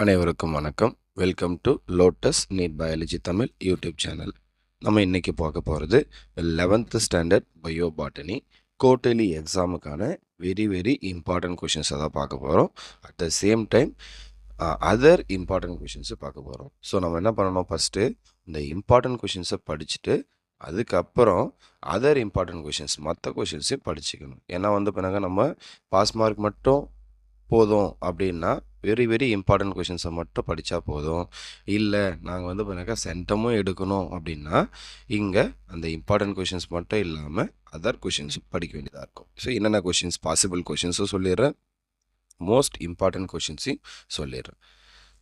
அனைவருக்கும் வணக்கம். Welcome to lotus NEET biology Tamil YouTube channel. நம்ம இன்னைக்கு பார்க்க போகிறது 11th standard bio botany quarterly எக்ஸாமுக்கான வெரி இம்பார்ட்டன்ட் கொஷின்ஸை தான் பார்க்க போகிறோம். At the same time other important questions பார்க்க போகிறோம். ஸோ நம்ம என்ன பண்ணணும், ஃபஸ்ட்டு இந்த இம்பார்ட்டன்ட் கொஷின்ஸை படிச்சுட்டு அதுக்கப்புறம் அதர் இம்பார்ட்டன்ட் கொஷின்ஸ் மற்ற கொஷின்ஸையும் படிச்சுக்கணும். ஏன்னா பிறகு நம்ம பாஸ் மார்க் மட்டும் போதும் அப்படின்னா வெரி இம்பார்ட்டன்ட் கொஷின்ஸை மட்டும் படித்தா போதும். இல்லை நாங்கள் பிறகு சென்டமும் எடுக்கணும் அப்படின்னா இங்கே அந்த இம்பார்ட்டன்ட் கொஷின்ஸ் மட்டும் இல்லாமல் அதர் கொஷின்ஸும் படிக்க வேண்டியதாக இருக்கும். ஸோ என்னென்ன கொஷின்ஸ் பாசிபிள் கொஷின்ஸும் சொல்லிடுறேன், மோஸ்ட் இம்பார்ட்டன்ட் கொஷின்ஸையும் சொல்லிடுறேன்.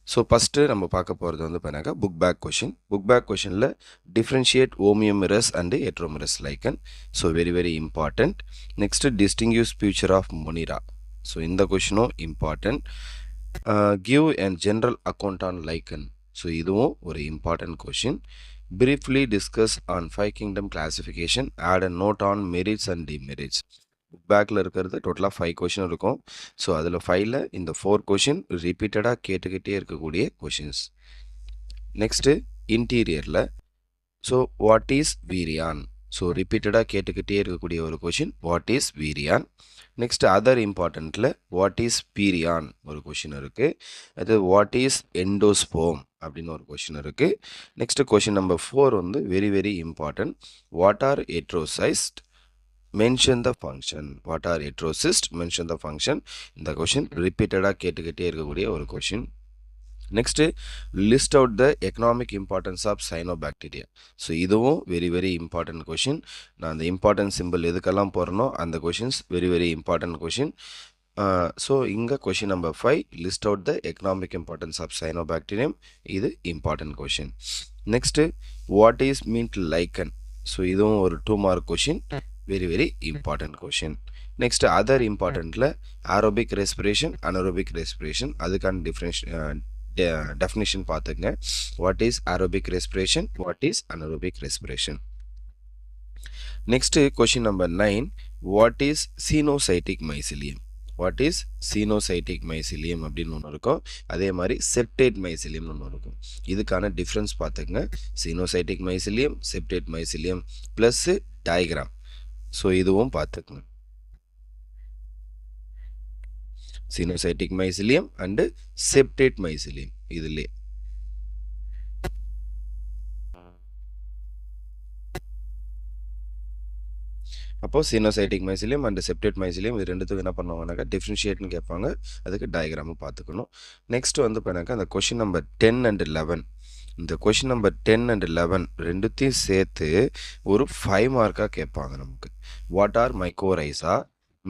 ஸோ ஃபஸ்ட்டு நம்ம பார்க்க போகிறது பிறகு புக் பேக் கொஷினில் differentiate homoiomerous and heteromerous lichen. So very important. Next distinguish feature of monera. So இந்த கொஷினும் important. Give and general account on lichen. So இதுவும் ஒரு important question. Briefly discuss on 5 kingdom classification. Add a note on merits and demerits. Book பேக்கில் இருக்கிறது டோட்டலாக 5 question இருக்கும். So அதில் 5ல் இந்த 4 கொஷின் ரிப்பீட்டடாக கேட்டுக்கிட்டே இருக்கக்கூடிய கொஷின்ஸ். நெக்ஸ்ட்டு இன்டீரியரில் so what is virion. So ரிப்பீட்டடாக கேட்டுக்கிட்டே இருக்கக்கூடிய ஒரு question what is virion. Next other இம்பார்ட்டண்ட்டில் வாட் இஸ் பீரியான் ஒரு கொஷின் இருக்குது. அது வாட் இஸ் எண்டோஸ்போம் அப்படின்னு ஒரு கொஷின் இருக்குது. Next question number 4 very important. What are heterocyst, mention the function. What are heterocyst, mention the function. இந்த question ரிப்பீட்டடாக கேட்டுக்கிட்டே இருக்கக்கூடிய ஒரு question. Next list out the economic importance of cyanobacteria. So இதுவும் very important question. நான் அந்த important simple எதுக்கெல்லாம் போகிறனோ அந்த questions very important question. So இங்கே question number 5 list out the economic importance of cyanobacterium. இது important question. Next what is meant lichen. So இதுவும் ஒரு 2 mark question, very important question. Next other இம்பார்ட்டண்ட்டில் aerobic respiration anaerobic respiration அதுக்கான definition பார்த்துங்க. What is aerobic respiration, what is anaerobic respiration. Next question number 9 what is coenocytic mycelium. What is coenocytic mycelium அப்படின்னு ஒன்று இருக்கும். அதே மாதிரி septate மைசிலியம்னு ஒன்று இருக்கும். இதுக்கான டிஃப்ரென்ஸ் பார்த்துங்க. Coenocytic mycelium, septate mycelium plus diagram. So இதுவும் பார்த்துக்குங்க. Coenocytic mycelium and septate mycelium இதுலே. அப்போ coenocytic mycelium and septate mycelium இது ரெண்டுத்துக்கும் என்ன பண்ணுவாங்கனாக்கா டிஃப்ரென்ஷியேட்னு கேட்பாங்க. அதுக்கு டயக்ராமும் பார்த்துக்கணும். நெக்ஸ்ட் பண்ணாக்கா அந்த கொஷின் நம்பர் 10 and 11. இந்த கொஷின் நம்பர் 10 and 11 ரெண்டுத்தையும் சேர்த்து ஒரு 5 மார்க்காக கேட்பாங்க நமக்கு. What are mycorrhiza,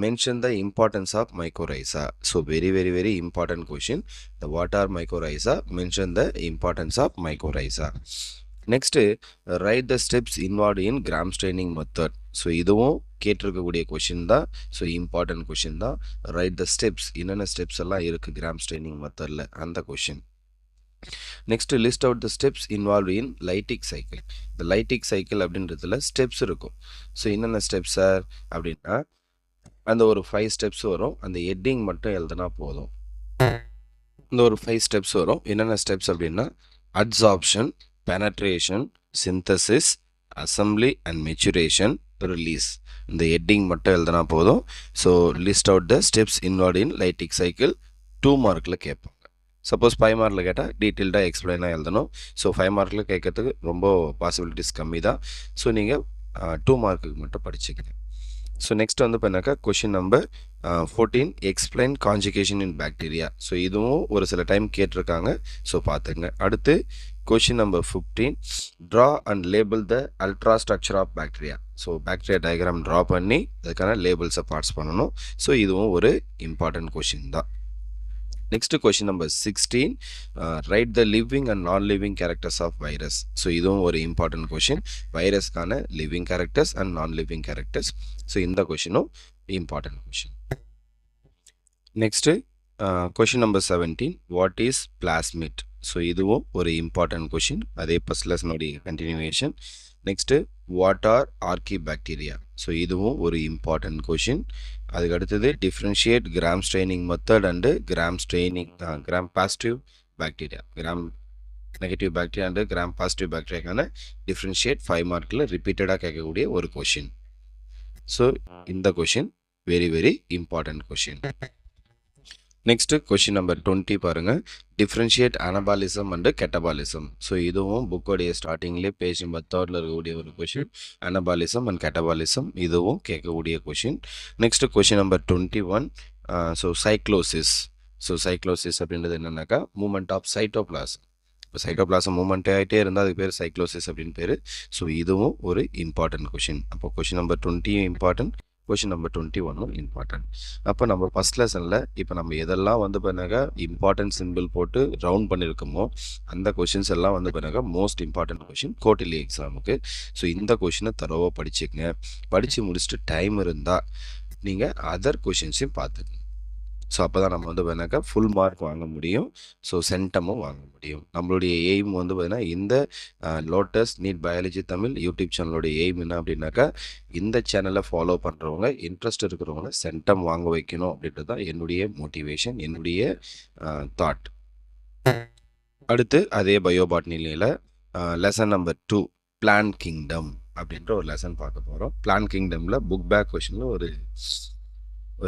mention the importance of mycorrhiza. So very important question. The what are mycorrhiza, mention the importance of mycorrhiza. Next write the steps involved in gram staining method. So இதுவும் கேட்டிருக்கக்கூடிய question தான். So important question தான். Right the steps, என்னென்ன steps எல்லாம் இருக்குது gram staining மெத்தடில் அந்த question. Next list out the steps involve in lytic cycle. இந்த lytic cycle அப்படின்றதுல ஸ்டெப்ஸ் இருக்கும். ஸோ என்னென்ன ஸ்டெப்ஸ் சார் அப்படின்னா அந்த ஒரு 5 ஸ்டெப்ஸ் வரும். அந்த ஹெட்டிங் மட்டும் எழுதுனா போதும். இந்த ஒரு 5 ஸ்டெப்ஸ் வரும். என்னென்ன ஸ்டெப்ஸ் அப்படின்னா adsorption, penetration, synthesis, assembly and maturation, release. இந்த ஹெட்டிங் மட்டும் எழுதுனா போதும். So list out the steps involve in lytic cycle 2 மார்க்கில் கேட்பாங்க. சப்போஸ் 5 மார்க்கில் கேட்டால் டீட்டெயில்டாக எக்ஸ்பிளைனாக எழுதணும். ஸோ 5 மார்க்கில் கேட்கறதுக்கு ரொம்ப பாசிபிலிட்டிஸ் கம்மி தான். ஸோ நீங்கள் 2 மார்க்குக்கு மட்டும் படிச்சுக்கங்க. ஸோ நெக்ஸ்ட் பண்ணாக்கா question number 14 explain conjugation in bacteria. So இதுவும் ஒரு சில டைம் கேட்டிருக்காங்க. ஸோ பார்த்துங்க. அடுத்து question number 15 draw and label the ultra structure of bacteria. So bacteria diagram draw பண்ணி அதுக்கான லேபிள்ஸை பார்ட்ஸ் பண்ணணும். ஸோ இதுவும் ஒரு இம்பார்ட்டன்ட் கொஷின் தான். Next question number 16 write the living and non living characters of virus. So இதுவும் ஒரு important question. வைரஸ்க்கான living characters and non living characters. So இந்த கொஷினும் important question. Next question number 17 what is plasmid. So இதுவும் ஒரு important question. அதே பஸ்லஸ்னுடைய continuation. Next what are archaebacteria. So இதுவும் ஒரு இம்பார்ட்டன்ட் கொஷின். அதுக்கு அடுத்தது differentiate Gram staining method and Gram positive bacteria, Gram negative bacteria and Gram positive பாக்டீரியாக்கான differentiate 5 மார்க்கில் ரிப்பீட்டடாக கேட்கக்கூடிய ஒரு கொஷின். ஸோ இந்த question very very important question. Next question number 20 பாருங்க, differentiate anabolism and catabolism. So இதுவும் புக்கோடைய ஸ்டார்டிங்லேயே பேஜ் நம்பர் 3 இருக்கக்கூடிய ஒரு கொஷின். அனபாலிசம் அண்ட் கெட்டபாலிசம் இதுவும் கேட்கக்கூடிய question. Next question number 21, so cyclosis. So cyclosis அப்படின்றது என்னன்னாக்கா மூமெண்ட் ஆஃப் சைட்டோபிளாசம். இப்போ சைட்டோபிளாசம் மூமெண்ட் ஆகிட்டே இருந்தால் அதுக்கு பேர் சைக்ளோசிஸ் அப்படின்னு பேர். ஸோ இதுவும் ஒரு இம்பார்ட்டன்ட் கொஷின். அப்போ question number 20 important, question number 21 important. அப்போ நம்ம ஃபஸ்ட் லெசனில் இப்போ நம்ம எதெல்லாம் வந்து பண்ணாக்கா இம்பார்ட்டன்ட் சிம்பிள் போட்டு ரவுண்ட் பண்ணியிருக்கோமோ அந்த கொஷின்ஸ் எல்லாம் வந்து பண்ணாக்கா மோஸ்ட் இம்பார்ட்டன்ட் கொஷின் குவார்ட்டர்லி எக்ஸாமுக்கு. ஸோ இந்த கொஷினை தரோவாக படிச்சுக்கங்க. படித்து முடிச்சுட்டு டைம் இருந்தால் நீங்கள் அதர் கொஷின்ஸையும் பார்த்துக்கங்க. ஸோ அப்போ தான் நம்ம வந்து பார்த்தீங்கன்னாக்கா ஃபுல் மார்க் வாங்க முடியும். ஸோ சென்டமும் வாங்க முடியும். நம்மளுடைய எய்ம் வந்து பார்த்தீங்கன்னா இந்த lotus NEET biology Tamil YouTube சேனலோடைய எய்ம் என்ன அப்படின்னாக்கா இந்த சேனலை ஃபாலோ பண்ணுறவங்க இன்ட்ரெஸ்ட் இருக்கிறவங்க சென்டம் வாங்க வைக்கணும் அப்படின்றது தான் என்னுடைய மோட்டிவேஷன், என்னுடைய தாட். அடுத்து அதே பயோபாட்னியில் லெசன் நம்பர் 2 பிளான் கிங்டம் அப்படின்ற ஒரு லெசன் பார்க்க போகிறோம். பிளான் கிங்டமில் புக் பேக் கொஷனில் ஒரு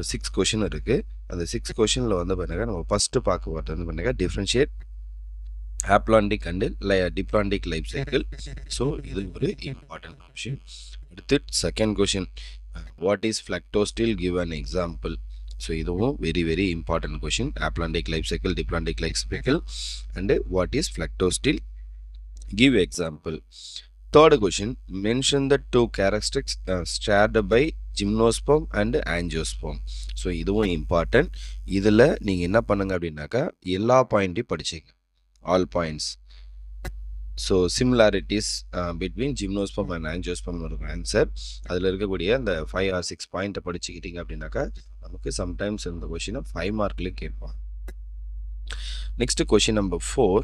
6 கொஷின் இருக்குது. அந்த 6 கொஷினில் வந்து பார்த்தீங்கன்னா நம்ம ஃபஸ்ட்டு பார்க்க போகிறது வந்து பார்த்தீங்கன்னா differentiate haplontic and diplontic life cycle. So இது ஒரு இம்பார்ட்டன்ட் கொஷின். அடுத்து second question, what is plectostele give an example. So இதுவும் very very important question. Haplontic life cycle, diplontic life cycle and what is plectostele give example. Third question, mention the 2 characteristics shared by gymnosperm and angiosperm. So இதுவும் important. இதில் நீங்கள் என்ன பண்ணுங்க அப்படின்னாக்கா எல்லா பாயிண்ட்டையும் படிச்சிங்க, all points. So similarities between gymnosperm and angiosperm இருக்கும் ஆன்சர். அதில் இருக்கக்கூடிய அந்த 5 or 6 பாயிண்ட்டை படிச்சுக்கிட்டீங்க அப்படின்னாக்கா நமக்கு சம்டைம்ஸ் இந்த கொஷினை 5 மார்க்லேயும் கேட்பாங்க. Next question number 4,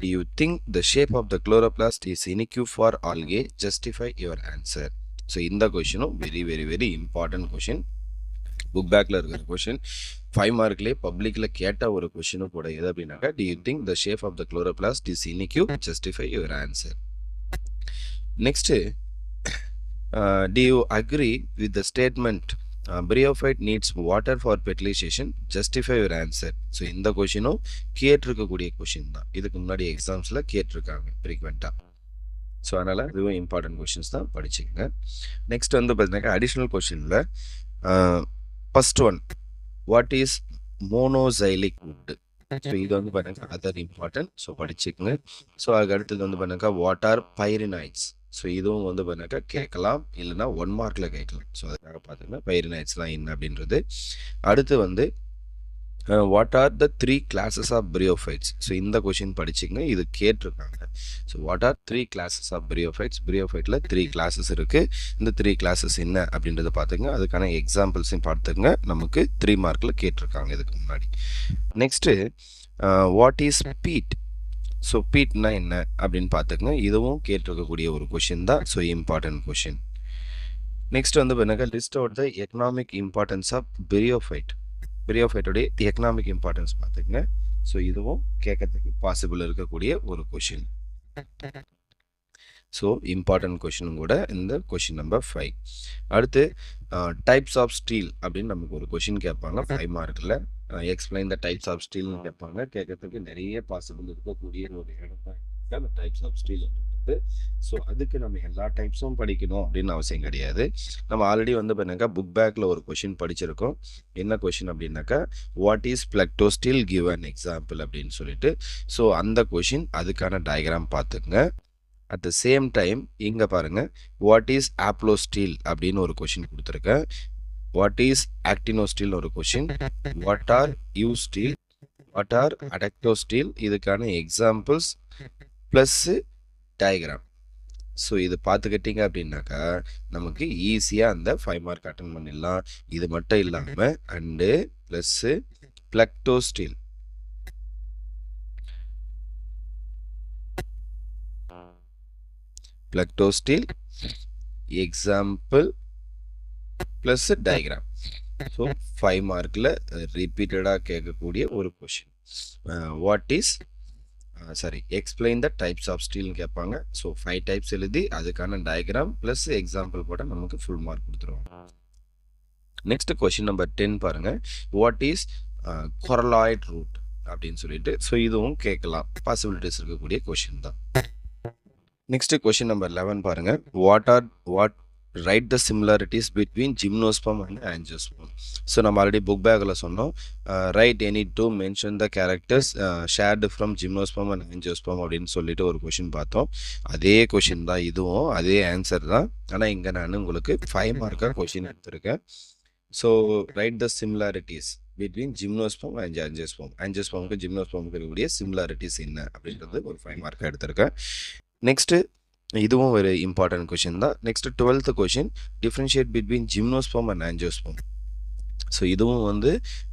do you think the shape of the chloroplast is unique for algae? Justify your answer. So இந்த கொஷினும் very very very important question. Book பேக்கில் இருக்கிற கொஷின் 5 மார்க்லேயே பப்ளிக்கில் கேட்ட ஒரு கொஷினும் கூட எது அப்படின்னாக்கா do you think the shape of the chloroplast is unique? Justify your answer. Next, do you agree with the statement bryophyte needs water for fertilization? Justify your answer. So இந்த கொஷினும் கேட்டிருக்கக்கூடிய question தான். இதுக்கு முன்னாடி எக்ஸாம்ஸில் கேட்டிருக்காங்க ஃப்ரீக்வெண்ட்டாக. ஸோ அதனால் இதுவும் important questions தான் படிச்சுக்கங்க. Next வந்து பார்த்தீங்கன்னா அடிஷ்னல் கொஷினில் first one, what is monoxylic wood. So இது வந்து பார்த்தீங்கன்னா அதர் இம்பார்ட்டன்ட். ஸோ படிச்சுக்கங்க. ஸோ அதுக்கு அடுத்தது வந்து பார்த்தீங்கன்னா வாட் ஆர் பைரினாய்ட்ஸ். ஸோ இதுவும் வந்து பார்த்தீங்கன்னா கேட்கலாம், இல்லைனா 1 மார்க்கில் கேட்கலாம். ஸோ அதுக்காக பார்த்தீங்கன்னா பைரினாய்ட்ஸ்லாம் என்ன அப்படின்றது. அடுத்து வந்து what are the 3 classes of bryophytes. So இந்த கொஷின் படிச்சுங்க, இது கேட்டிருக்காங்க. So what are 3 classes of bryophytes. பிரியோஃபைட்டில் 3 classes இருக்குது. இந்த 3 classes என்ன அப்படின்றத பார்த்துங்க, அதுக்கான எக்ஸாம்பிள்ஸையும் பார்த்துங்க. நமக்கு 3 மார்க்கில் கேட்டிருக்காங்க இதுக்கு முன்னாடி. Next what is peat. So பீட்னா என்ன அப்படின்னு பார்த்துக்கங்க, இதுவும் கேட்டிருக்கக்கூடிய ஒரு கொஷின் தான். So important question. நெக்ஸ்ட் வந்து பார்த்தீங்கன்னா list out the economic importance of bryophyte. பிரியோஃபைட்டோடைய எக்கனாமிக் இம்பார்ட்டன்ஸ் பார்த்துக்கங்க. ஸோ இதுவும் கேட்கறதுக்கு பாசிபிள் இருக்கக்கூடிய ஒரு கொஷின். ஸோ இம்பார்ட்டன்ட் கொஷினும் கூட இந்த கொஷின் நம்பர் 5. அடுத்து டைப்ஸ் ஆஃப் ஸ்டீல் அப்படின்னு நமக்கு ஒரு கொஷின் கேட்பாங்க 5 மார்க்கில். எக்ஸ்பிளைன் த டைப்ஸ் ஆஃப் ஸ்டீல்னு கேட்பாங்க. கேட்கறதுக்கு நிறைய பாசிபிள் இருக்கக்கூடிய ஒரு இடம் தான் அந்த டைப்ஸ் ஆஃப் ஸ்டீல் அப்படின்றது. ஸோ அதுக்கு நம்ம எல்லா டைப்ஸும் படிக்கணும் அப்படின்னு அவசியம் கிடையாது. நம்ம ஆல்ரெடி வந்து பார்த்தீங்கன்னாக்கா புக் பேக்கில் ஒரு கொஷின் படிச்சிருக்கோம். என்ன கொஷின் அப்படின்னாக்கா what is plectostele give an example அப்படின்னு சொல்லிட்டு. ஸோ அந்த கொஷின் அதுக்கான டயக்ராம் பார்த்துக்குங்க. அட் த சேம் டைம் இங்கே பாருங்கள், வாட் இஸ் ஆப்ளோஸ்டீல் அப்படின்னு ஒரு கொஷின் கொடுத்துருக்கேன். வாட் இஸ் ஆக்டினோஸ்டீல் ஒரு question. What are eustele, what are atactostele, இதுக்கான எக்ஸாம்பிள்ஸ் ப்ளஸ்ஸு டயக்ராம். ஸோ இது பார்த்துக்கிட்டிங்க அப்படின்னாக்கா நமக்கு ஈஸியாக அந்த 5 மார்க் அட்டன் பண்ணிடலாம். இது மட்டும் இல்லாமல் and plus plectostele, plectostele example plus diagram. So 5 மார்க்கில் ரிப்பீட்டடாக கேட்கக்கூடிய ஒரு question. What is explain the types of ஸ்டீல்னு கேட்பாங்க. ஸோ 5 டைப்ஸ் எழுதி அதுக்கான டயக்ராம் ப்ளஸ் எக்ஸாம்பிள் போட்டால் நமக்கு ஃபுல் மார்க் கொடுத்துருவாங்க. நெக்ஸ்ட் கொஸ்டின் நம்பர் 10 பாருங்க. வாட் இஸ் கொரலாய்ட் ரூட் அப்படின்னு சொல்லிட்டு. ஸோ இதுவும் கேட்கலாம், பாசிபிலிட்டிஸ் இருக்கக்கூடிய கொஸ்டின் தான். நெக்ஸ்ட் கொஸ்டின் நம்பர் 11 பாருங்க. What right the similarities between gymnosperm and angiosperm. So நம்ம ஆல்ரெடி புக் பேக்கில் சொன்னோம், right any to mention the characters shared from gymnosperm and angiosperm அப்படின்னு சொல்லிட்டு ஒரு கொஷின் பார்த்தோம். அதே கொஷின் தான் இதுவும், அதே ஆன்சர் தான். ஆனால் இங்கே நான் உங்களுக்கு 5 மார்க்காக கொஷின் எடுத்திருக்கேன். So write the similarities between gymnosperm and angiosperm. ஆஞ்சியோஸ்பமுக்கு ஜிம்னோஸ்பமுக்கு இருக்கக்கூடிய சிமிலாரிட்டிஸ் என்ன அப்படின்றது ஒரு 5 மார்க்காக எடுத்திருக்கேன். நெக்ஸ்ட்டு இதுவும் ஒரு இம்பார்ட்டன்ட் கொஷின் தான். Next 12th question, differentiate between gymnosperm and angiosperm. So இதுவும் வந்து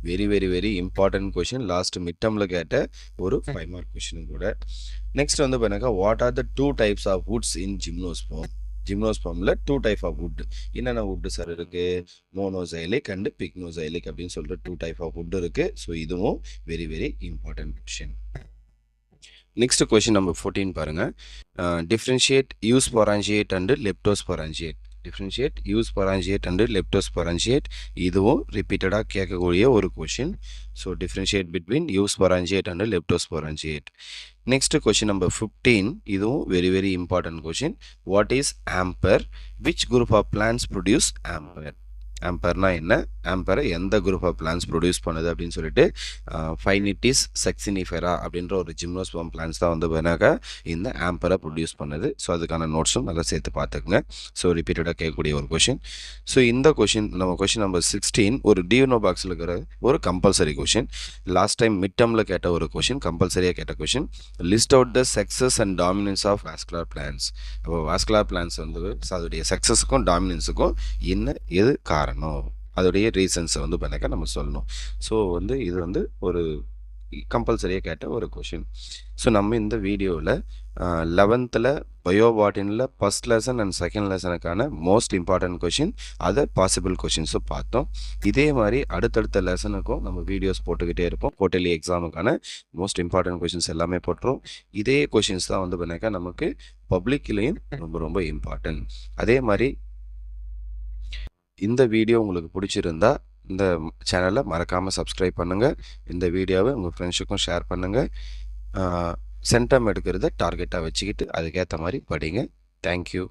very very very important question, last mid டேர்மில் கேட்ட ஒரு 5 மார்க் கொஷினும் கூட. நெக்ஸ்ட் வந்து பார்த்தீங்கன்னா, what are the 2 types of woods in gymnosperm. ஜிம்னோஸ்பமில் 2 டைப் ஆஃப் வுட். என்னென்ன வுட்டு சார் இருக்குது? மோனோசைலிக் அண்ட் பிக்னோசைலிக் அப்படின்னு சொல்லிட்டு 2 டைப் ஆஃப் வுட் இருக்குது. ஸோ இதுவும் very very important question. Next question number 14 பாருங்க. Differentiate eusporangiate and leptosporangiate. Differentiate eusporangiate and leptosporangiate. இதுவும் ரிப்பீட்டடாக கேட்கக்கூடிய ஒரு question. So differentiate between eusporangiate and leptosporangiate. Next question number 15. இதுவும் very very important question. What is amber? Which group of plants produce amber? ஆம்பர்னா என்ன? ஆம்பரை எந்த group of plants produce பண்ணுது அப்படின்னு சொல்லிட்டு ஃபைனிட்டிஸ் செக்ஸினிஃபெரா அப்படின்ற ஒரு ஜிம்னோஸ்பம் பிளான்ஸ் தான் வந்து வேணாக்கா இந்த ஆம்பரை ப்ரொடியூஸ் பண்ணுது. ஸோ அதுக்கான நோட்ஸும் நல்லா சேர்த்து பார்த்துக்குங்க. ஸோ ரிப்பீட்டடாக கேட்கக்கூடிய ஒரு கொஷின். ஸோ இந்த கொஷின் நம்ம கொஷின் நம்பர் 16 ஒரு டியூனோ பாக்ஸில் இருக்கிற ஒரு compulsory question. Last time mid டேர்மில் கேட்ட ஒரு கொஷின், கம்பல்சரியாக கேட்ட question. List out the success and dominance of vascular plants. அப்போ வாஸ்குலர் பிளான்ஸ் வந்து அதோடைய சக்ஸஸுக்கும் டாமினன்ஸுக்கும் என்ன எது காரணம், அதோடைய ரீசன்ஸை வந்து பண்ணாக்க நம்ம சொல்லணும். ஸோ வந்து இது வந்து ஒரு கம்பல்சரியாக கேட்ட ஒரு கொஷின். ஸோ நம்ம இந்த வீடியோவில் 11th பயோபாட்டினில் ஃபஸ்ட் லெசன் அண்ட் செகண்ட் லெசனுக்கான மோஸ்ட் இம்பார்ட்டன்ட் கொஷின், அதை பாசிபிள் கொஷின்ஸும் பார்த்தோம். இதே மாதிரி அடுத்தடுத்த லெசனுக்கும் நம்ம வீடியோஸ் போட்டுக்கிட்டே இருப்போம். குவார்ட்டர்லி எக்ஸாமுக்கான மோஸ்ட் இம்பார்ட்டன்ட் கொஷின்ஸ் எல்லாமே போட்டுரும். இதே கொஷின்ஸ் தான் வந்து பண்ணாக்கா நமக்கு பப்ளிக்லேயும் ரொம்ப ரொம்ப இம்பார்ட்டன்ட். அதே மாதிரி இந்த வீடியோ உங்களுக்கு பிடிச்சிருந்தா இந்த சேனலை மறக்காமல் சப்ஸ்கிரைப் பண்ணுங்கள். இந்த வீடியோவை உங்கள் ஃப்ரெண்ட்ஸுக்கும் ஷேர் பண்ணுங்கள். சென்டம் எடுக்கிறத டார்கெட்டாக வச்சுக்கிட்டு அதுக்கேற்ற மாதிரி படிங்க. தேங்க்யூ.